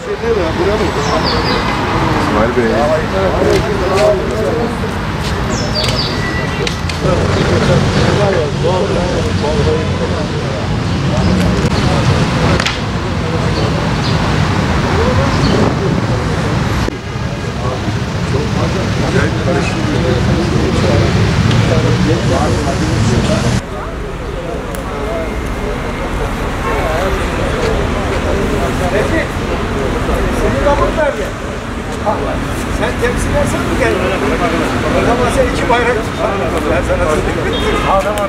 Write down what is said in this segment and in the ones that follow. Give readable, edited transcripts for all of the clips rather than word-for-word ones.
İsmail Bey. Peki, senin damın nerede? Sen temsil edersen mi geldin? Ama sen iki bayrak tutacaksın. Ben sana söyleyeyim.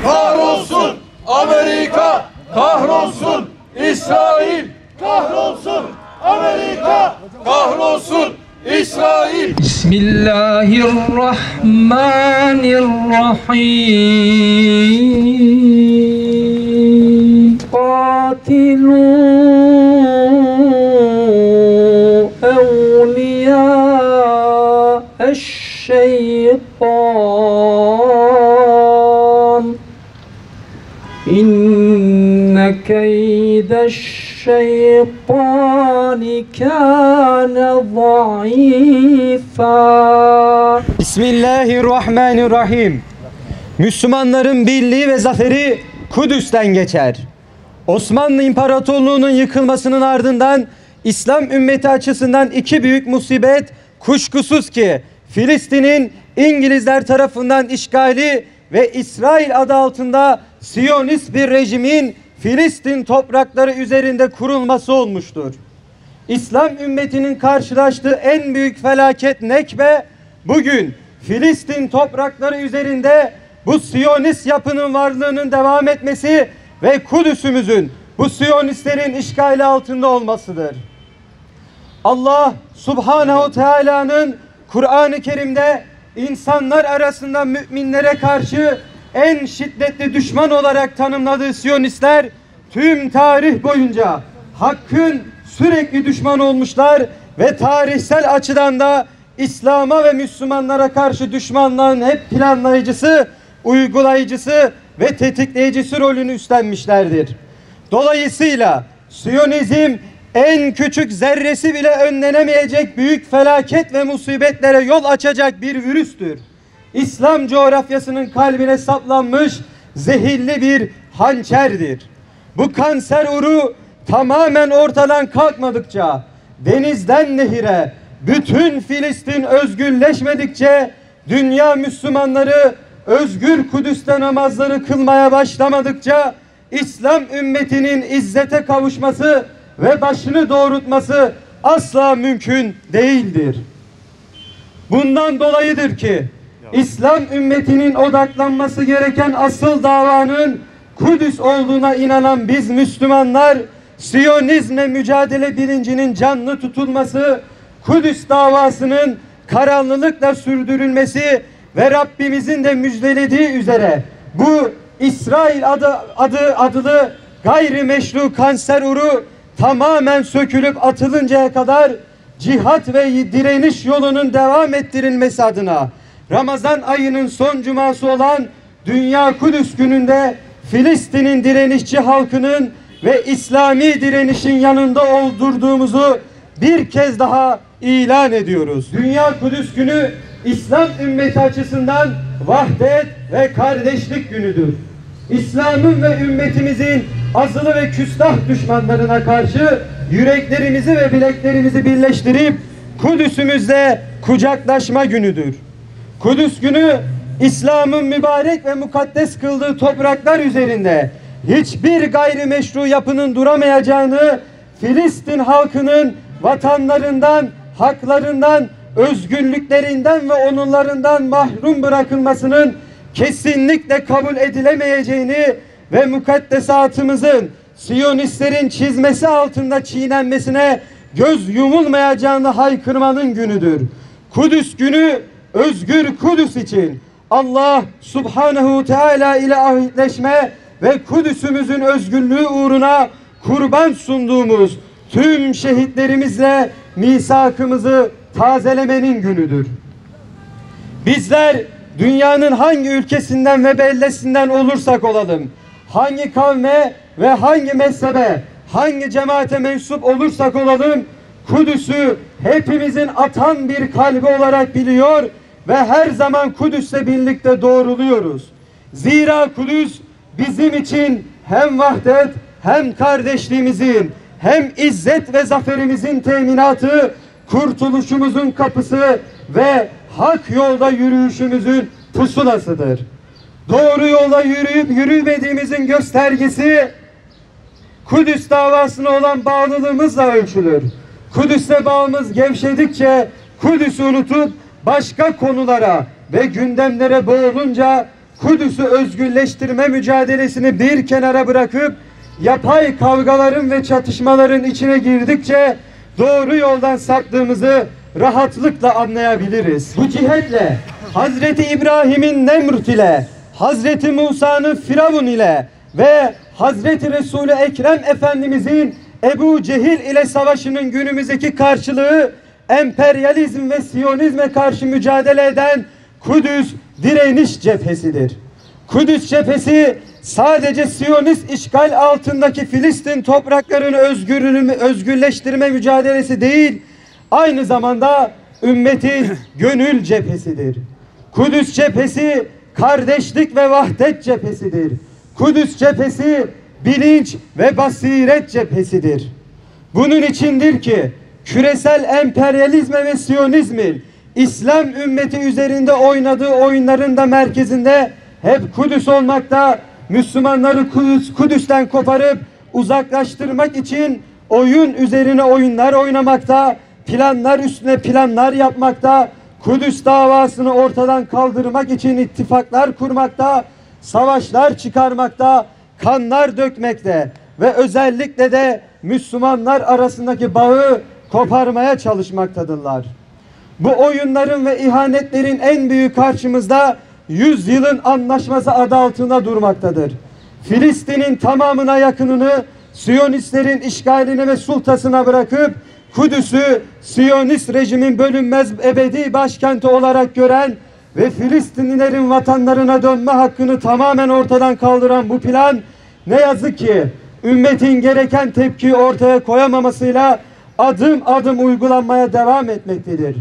Kahrolsun Amerika, kahrolsun İsrail, kahrolsun Amerika, kahrolsun İsrail. Bismillahirrahmanirrahim. Katilu evliya eşşeytan. İnne keydeşşeytani kâne zayıfâ. Bismillahirrahmanirrahim. Müslümanların birliği ve zaferi Kudüs'ten geçer. Osmanlı İmparatorluğu'nun yıkılmasının ardından İslam ümmeti açısından iki büyük musibet kuşkusuz ki Filistin'in İngilizler tarafından işgali ve İsrail adı altında Siyonist bir rejimin Filistin toprakları üzerinde kurulması olmuştur. İslam ümmetinin karşılaştığı en büyük felaket Nekbe, bugün Filistin toprakları üzerinde bu Siyonist yapının varlığının devam etmesi ve Kudüs'ümüzün bu Siyonistlerin işgali altında olmasıdır. Allah Subhanahu Teala'nın Kur'an-ı Kerim'de insanlar arasında müminlere karşı en şiddetli düşman olarak tanımladığı Siyonistler tüm tarih boyunca hakkın sürekli düşman olmuşlar ve tarihsel açıdan da İslam'a ve Müslümanlara karşı düşmanlığın hep planlayıcısı, uygulayıcısı ve tetikleyicisi rolünü üstlenmişlerdir. Dolayısıyla Siyonizm en küçük zerresi bile önlenemeyecek büyük felaket ve musibetlere yol açacak bir virüstür. İslam coğrafyasının kalbine saplanmış zehirli bir hançerdir. Bu kanser uru tamamen ortadan kalkmadıkça, denizden nehire bütün Filistin özgürleşmedikçe, dünya Müslümanları özgür Kudüs'te namazları kılmaya başlamadıkça İslam ümmetinin izzete kavuşması ve başını doğrultması asla mümkün değildir. Bundan dolayıdır ki İslam ümmetinin odaklanması gereken asıl davanın Kudüs olduğuna inanan biz Müslümanlar, Siyonizmle mücadele bilincinin canlı tutulması, Kudüs davasının kararlılıkla sürdürülmesi ve Rabbimizin de müjdelediği üzere bu İsrail adlı gayrimeşru kanser uru tamamen sökülüp atılıncaya kadar cihat ve direniş yolunun devam ettirilmesi adına Ramazan ayının son cuması olan Dünya Kudüs gününde Filistin'in direnişçi halkının ve İslami direnişin yanında olduğumuzu bir kez daha ilan ediyoruz. Dünya Kudüs günü İslam ümmeti açısından vahdet ve kardeşlik günüdür. İslam'ın ve ümmetimizin azılı ve küstah düşmanlarına karşı yüreklerimizi ve bileklerimizi birleştirip Kudüs'ümüzle kucaklaşma günüdür. Kudüs günü İslam'ın mübarek ve mukaddes kıldığı topraklar üzerinde hiçbir gayrimeşru yapının duramayacağını, Filistin halkının vatanlarından, haklarından, özgürlüklerinden ve onurlarından mahrum bırakılmasının kesinlikle kabul edilemeyeceğini ve mukaddesatımızın Siyonistlerin çizmesi altında çiğnenmesine göz yumulmayacağını haykırmanın günüdür. Kudüs günü özgür Kudüs için Allah Subhanahu Teala ile ahitleşme ve Kudüs'ümüzün özgürlüğü uğruna kurban sunduğumuz tüm şehitlerimizle misakımızı tazelemenin günüdür. Bizler dünyanın hangi ülkesinden ve beldesinden olursak olalım, hangi kavme ve hangi mezhebe, hangi cemaate mensup olursak olalım, Kudüs'ü hepimizin atan bir kalbi olarak biliyor ve her zaman Kudüs'le birlikte doğruluyoruz. Zira Kudüs bizim için hem vahdet hem kardeşliğimizin hem izzet ve zaferimizin teminatı, kurtuluşumuzun kapısı ve hak yolda yürüyüşümüzün pusulasıdır. Doğru yolda yürüyüp yürümediğimizin göstergesi Kudüs davasına olan bağlılığımızla ölçülür. Kudüs'e bağımız gevşedikçe Kudüs'ü unutup başka konulara ve gündemlere boğulunca Kudüs'ü özgürleştirme mücadelesini bir kenara bırakıp yapay kavgaların ve çatışmaların içine girdikçe doğru yoldan saptığımızı rahatlıkla anlayabiliriz. Bu cihetle Hazreti İbrahim'in Nemrut ile, Hazreti Musa'nın Firavun ile ve Hazreti Resul-i Ekrem Efendimizin Ebu Cehil ile savaşının günümüzdeki karşılığı emperyalizm ve Siyonizme karşı mücadele eden Kudüs direniş cephesidir. Kudüs cephesi sadece Siyonist işgal altındaki Filistin topraklarını özgürleştirme mücadelesi değil, aynı zamanda ümmetin gönül cephesidir. Kudüs cephesi kardeşlik ve vahdet cephesidir. Kudüs cephesi bilinç ve basiret cephesidir. Bunun içindir ki küresel emperyalizme ve Siyonizmin İslam ümmeti üzerinde oynadığı oyunların da merkezinde hep Kudüs olmakta, Müslümanları Kudüs'ten koparıp uzaklaştırmak için oyun üzerine oyunlar oynamakta, planlar üstüne planlar yapmakta, Kudüs davasını ortadan kaldırmak için ittifaklar kurmakta, savaşlar çıkarmakta, kanlar dökmekte ve özellikle de Müslümanlar arasındaki bağı koparmaya çalışmaktadırlar. Bu oyunların ve ihanetlerin en büyük karşımızda 100 yılın anlaşması adı altında durmaktadır. Filistin'in tamamına yakınını Siyonistlerin işgaline ve sultasına bırakıp Kudüs'ü Siyonist rejimin bölünmez ebedi başkenti olarak gören ve Filistinlilerin vatanlarına dönme hakkını tamamen ortadan kaldıran bu plan ne yazık ki ümmetin gereken tepkiyi ortaya koyamamasıyla adım adım uygulanmaya devam etmektedir.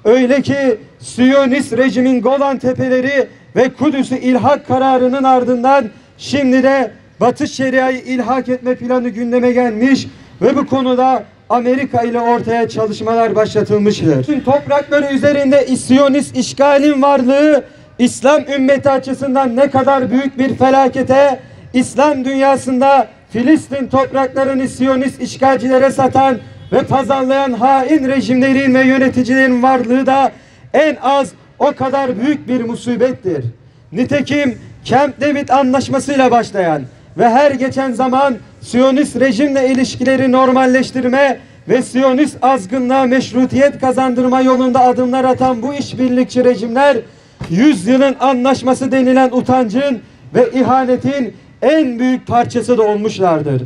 Öyle ki Siyonist rejimin Golan Tepeleri ve Kudüs'ü ilhak kararının ardından şimdi de Batı Şeria'yı ilhak etme planı gündeme gelmiş ve bu konuda Amerika ile ortaya çalışmalar başlatılmıştır. Tüm toprakları üzerinde Siyonist işgalin varlığı İslam ümmeti açısından ne kadar büyük bir felakete, İslam dünyasında Filistin topraklarını Siyonist işgalcilere satan ve pazarlayan hain rejimlerin ve yöneticilerin varlığı da en az o kadar büyük bir musibettir. Nitekim Camp David anlaşmasıyla başlayan ve her geçen zaman Siyonist rejimle ilişkileri normalleştirme ve Siyonist azgınlığa meşrutiyet kazandırma yolunda adımlar atan bu işbirlikçi rejimler 100 yılın anlaşması denilen utancın ve ihanetin en büyük parçası da olmuşlardır.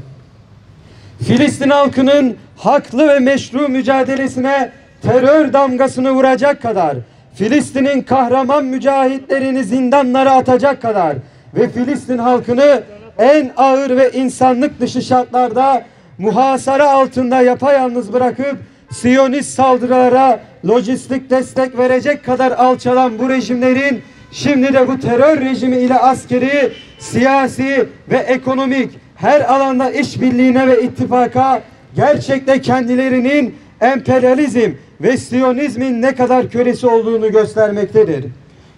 Filistin halkının haklı ve meşru mücadelesine terör damgasını vuracak kadar, Filistin'in kahraman mücahitlerini zindanlara atacak kadar ve Filistin halkını en ağır ve insanlık dışı şartlarda muhasara altında yapayalnız bırakıp Siyonist saldırılara lojistik destek verecek kadar alçalan bu rejimlerin şimdi de bu terör rejimi ile askeri, siyasi ve ekonomik her alanda işbirliğine ve ittifaka gerçekte kendilerinin emperyalizm ve Siyonizmin ne kadar kölesi olduğunu göstermektedir.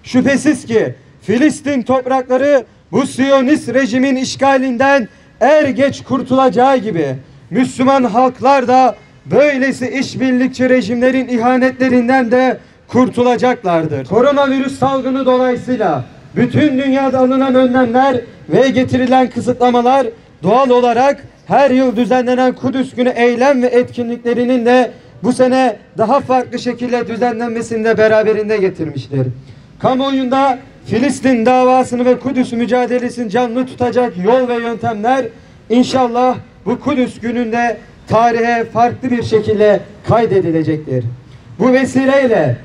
Şüphesiz ki Filistin toprakları bu Siyonist rejimin işgalinden er geç kurtulacağı gibi Müslüman halklar da böylesi işbirlikçi rejimlerin ihanetlerinden de kurtulacaklardır. Koronavirüs salgını dolayısıyla bütün dünyada alınan önlemler ve getirilen kısıtlamalar doğal olarak her yıl düzenlenen Kudüs Günü eylem ve etkinliklerinin de bu sene daha farklı şekilde düzenlenmesini de beraberinde getirmiştir. Kamuoyunda Filistin davasını ve Kudüs mücadelesini canlı tutacak yol ve yöntemler inşallah bu Kudüs gününde tarihe farklı bir şekilde kaydedilecektir. Bu vesileyle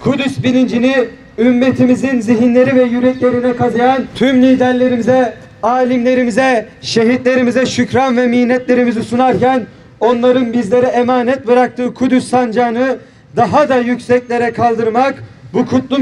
Kudüs bilincini ümmetimizin zihinleri ve yüreklerine kazıyan tüm liderlerimize, alimlerimize, şehitlerimize şükran ve minnetlerimizi sunarken onların bizlere emanet bıraktığı Kudüs sancağını daha da yükseklere kaldırmak, bu kutlu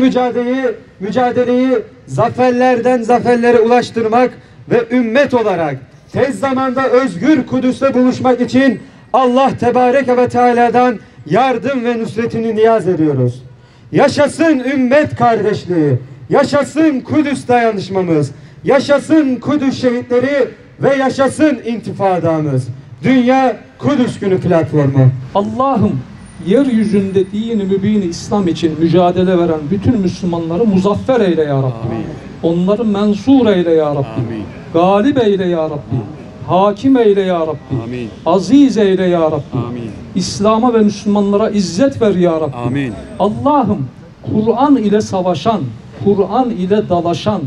mücadeleyi zaferlerden zaferlere ulaştırmak ve ümmet olarak tez zamanda özgür Kudüs'te buluşmak için Allah Tebareke ve Teala'dan yardım ve nusretini niyaz ediyoruz. Yaşasın ümmet kardeşliği, yaşasın Kudüs dayanışmamız, yaşasın Kudüs şehitleri ve yaşasın intifadamız. Dünya Kudüs Günü platformu. Allah'ım yeryüzünde dini mübini İslam için mücadele veren bütün Müslümanları muzaffer eyle ya Rabbi. Onları mensur eyle ya Rabbi. Galip eyle ya Rabbi. Hakim eyle ya Rabbi. Aziz eyle ya Rabbi. İslam'a ve Müslümanlara izzet ver ya Rabbi. Allah'ım Kur'an ile savaşan, Kur'an ile dalaşan,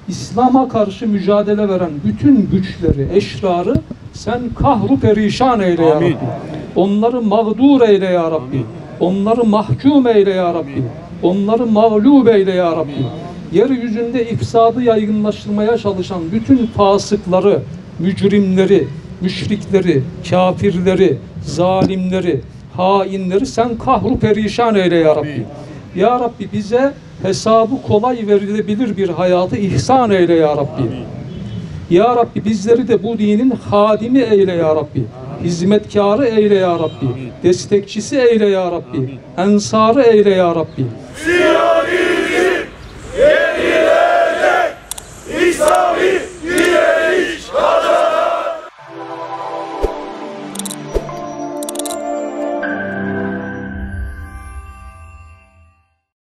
İslam'a karşı mücadele veren bütün güçleri, eşrarı sen kahru perişan eyle ya Rabbi. Onları mağdur eyle ya Rabbi. Onları mahkum eyle ya Rabbi. Onları mağlup eyle ya Rabbi. Yeryüzünde ifsadı yaygınlaştırmaya çalışan bütün fasıkları, mücrimleri, müşrikleri, kafirleri, zalimleri, hainleri sen kahru perişan eyle ya Rabbi. Ya Rabbi bize hesabı kolay verilebilir bir hayatı ihsan eyle ya Rabbi. Ya Rabbi bizleri de bu dinin hadimi eyle ya Rabbi. Hizmetkarı eyle ya Rabbi. Destekçisi eyle ya Rabbi. Ensarı eyle ya Rabbi.